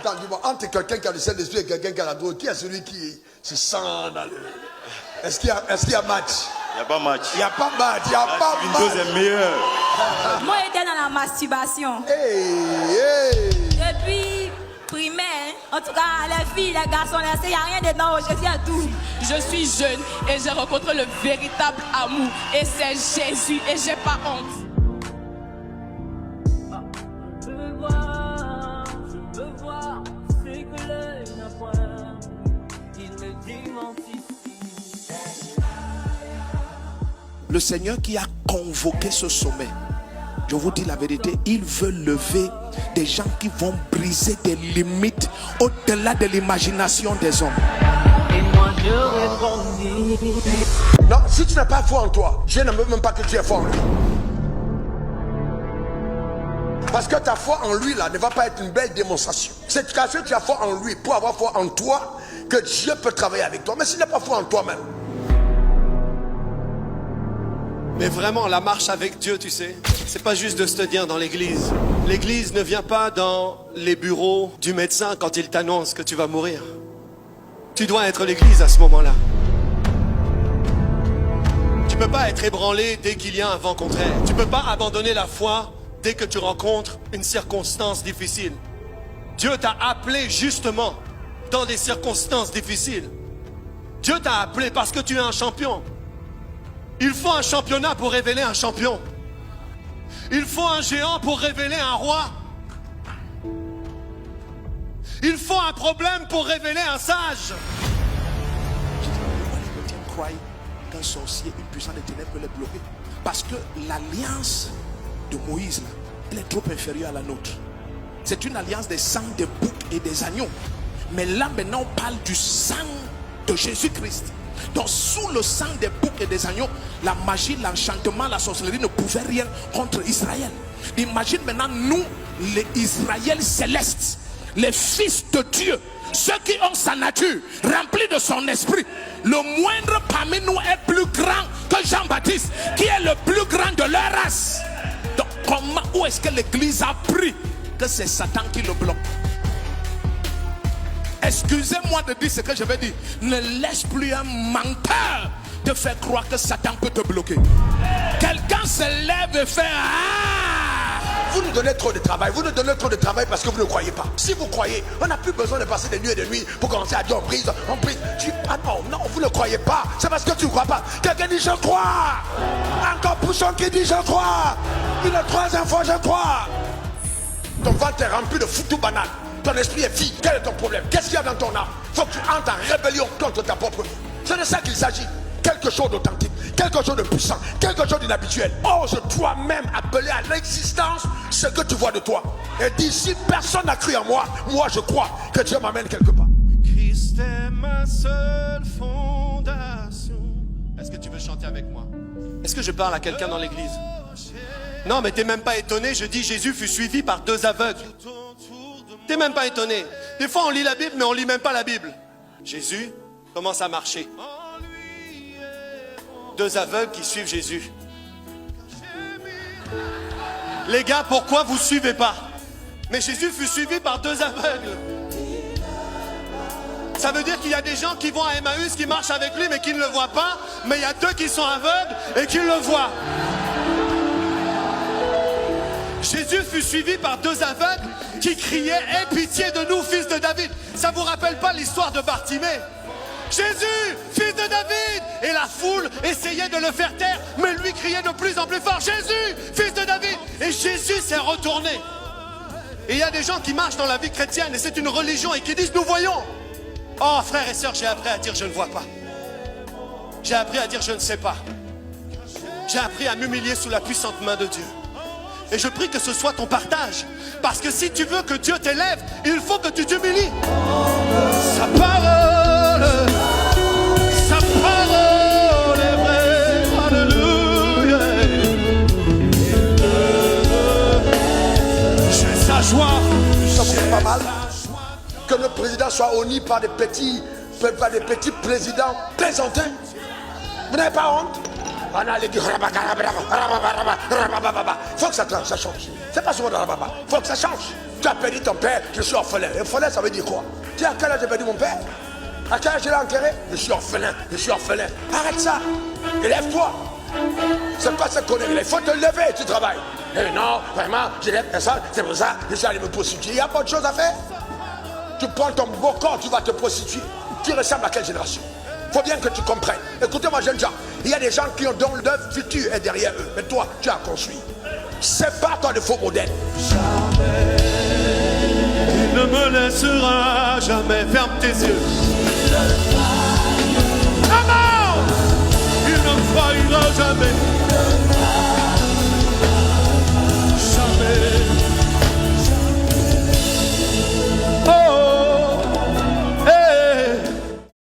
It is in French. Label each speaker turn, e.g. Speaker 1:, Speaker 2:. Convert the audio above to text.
Speaker 1: Attends, dis-moi, entre quelqu'un qui a le Saint-Esprit et quelqu'un qui a la drogue, qui est celui qui se sent dans le... Est-ce qu'il y a match?
Speaker 2: Il n'y a pas match.
Speaker 1: Il n'y a pas match, il n'y a pas match.
Speaker 2: Windows est meilleur.
Speaker 3: Moi, j'étais dans la masturbation. Depuis primaire, en tout cas, les filles, les garçons, il n'y a rien dedans, je suis à tout.
Speaker 4: Je suis jeune et j'ai rencontré le véritable amour. Et c'est Jésus et j'ai pas honte.
Speaker 3: Je veux voir ce que l'œil n'a point. Il me dément ici.
Speaker 5: Le Seigneur qui a convoqué ce sommet, je vous dis la vérité, il veut lever des gens qui vont briser des limites au-delà de l'imagination des hommes.
Speaker 3: Et moi je répondis.
Speaker 1: Non, si tu n'as pas foi en toi, Dieu ne veut même pas que tu aies foi en lui. Parce que ta foi en lui là ne va pas être une belle démonstration. C'est parce que tu as foi en lui, pour avoir foi en toi, que Dieu peut travailler avec toi. Mais s'il n'a pas foi en toi-même.
Speaker 6: Mais vraiment, la marche avec Dieu, tu sais, c'est pas juste de se tenir dans l'église. L'église ne vient pas dans les bureaux du médecin quand il t'annonce que tu vas mourir. Tu dois être l'église à ce moment-là. Tu peux pas être ébranlé dès qu'il y a un vent contraire. Tu peux pas abandonner la foi dès que tu rencontres une circonstance difficile. Dieu t'a appelé justement dans des circonstances difficiles. Dieu t'a appelé parce que tu es un champion. Il faut un championnat pour révéler un champion. Il faut un géant pour révéler un roi. Il faut un problème pour révéler un sage.
Speaker 5: Les chrétiens croient qu'un sorcier, une puissance des ténèbres peut les bloquer. Parce que l'alliance de Moïse, là, elle est trop inférieure à la nôtre. C'est une alliance des sangs des boucs et des agneaux. Mais là maintenant on parle du sang de Jésus-Christ. Donc sous le sang des boucs et des agneaux, la magie, l'enchantement, la sorcellerie ne pouvaient rien contre Israël. Imagine maintenant nous, les Israël célestes, les fils de Dieu, ceux qui ont sa nature remplie de son esprit. Le moindre parmi nous est plus grand que Jean-Baptiste, qui est le plus grand de leur race. Donc comment, où est-ce que l'église a pris que c'est Satan qui le bloque? Excusez-moi de dire ce que je vais dire. Ne laisse plus un menteur te faire croire que Satan peut te bloquer. Quelqu'un se lève et fait
Speaker 1: Vous nous donnez trop de travail. Vous nous donnez trop de travail parce que vous ne croyez pas. Si vous croyez, on n'a plus besoin de passer des nuits et des nuits pour commencer à dire on prise. Ah non, vous ne croyez pas. C'est parce que tu ne crois pas. Quelqu'un dit je crois. Encore Pouchon qui dit je crois. Une troisième fois je crois. Ton ventre est rempli de foutu banal. Ton esprit est vide. Quel est ton problème? Qu'est-ce qu'il y a dans ton âme? Il faut que tu entres en rébellion contre ta propre vie. C'est de ça qu'il s'agit. Quelque chose d'authentique, quelque chose de puissant, quelque chose d'inhabituel. Ose toi-même appeler à l'existence ce que tu vois de toi. Et dis, si personne n'a cru en moi, moi je crois que Dieu m'amène quelque part.
Speaker 6: Christ est ma seule fondation. Est-ce que tu veux chanter avec moi? Est-ce que je parle à quelqu'un dans l'église? Non, mais t'es même pas étonné. Je dis Jésus fut suivi par 2 aveugles. T'es même pas étonné. Des fois on lit la Bible mais on lit même pas la Bible. Jésus commence à marcher. 2 aveugles qui suivent Jésus. Les gars, pourquoi vous suivez pas? Mais Jésus fut suivi par 2 aveugles. Ça veut dire qu'il y a des gens qui vont à Emmaüs, qui marchent avec lui mais qui ne le voient pas. Mais il y a 2 qui sont aveugles et qui le voient. Jésus fut suivi par 2 aveugles qui criaient « Aie pitié de nous, fils de David ». Ça vous rappelle pas l'histoire de Bartimée? Jésus, fils de David. Et la foule essayait de le faire taire, mais lui criait de plus en plus fort « Jésus, fils de David ». Et Jésus s'est retourné. Et il y a des gens qui marchent dans la vie chrétienne et c'est une religion et qui disent « Nous voyons ». Oh frères et sœurs, j'ai appris à dire « Je ne vois pas ». J'ai appris à dire « Je ne sais pas ». J'ai appris à m'humilier sous la puissante main de Dieu. Et je prie que ce soit ton partage. Parce que si tu veux que Dieu t'élève, il faut que tu t'humilies. Sa parole est vraie. Alléluia. J'ai sa joie.
Speaker 1: Ça vous fait pas mal que le président soit honni par des petits présidents plaisantés? Vous n'avez pas honte? Il faut que ça change. C'est pas souvent dans la baba. Il faut que ça change. Tu as perdu ton père, je suis orphelin. Orphelin, ça veut dire quoi? Tu sais à quel âge j'ai perdu mon père? À quel âge je l'ai enterré? Je suis orphelin, je suis orphelin. Arrête ça. Élève-toi. C'est pas cette connerie. Il faut te lever et tu travailles. Et non, vraiment, je lève personne. C'est pour ça que je suis allé me prostituer. Il n'y a pas de chose à faire. Tu prends ton beau corps, tu vas te prostituer. Tu ressembles à quelle génération? Il faut bien que tu comprennes. Écoutez-moi, jeunes gens. Il y a des gens qui ont dont leur futur est derrière eux. Mais toi, tu as construit. Sépare-toi de faux modèles.
Speaker 6: Jamais, il ne me laissera jamais. Ferme tes yeux. Maman, il ne faillira jamais.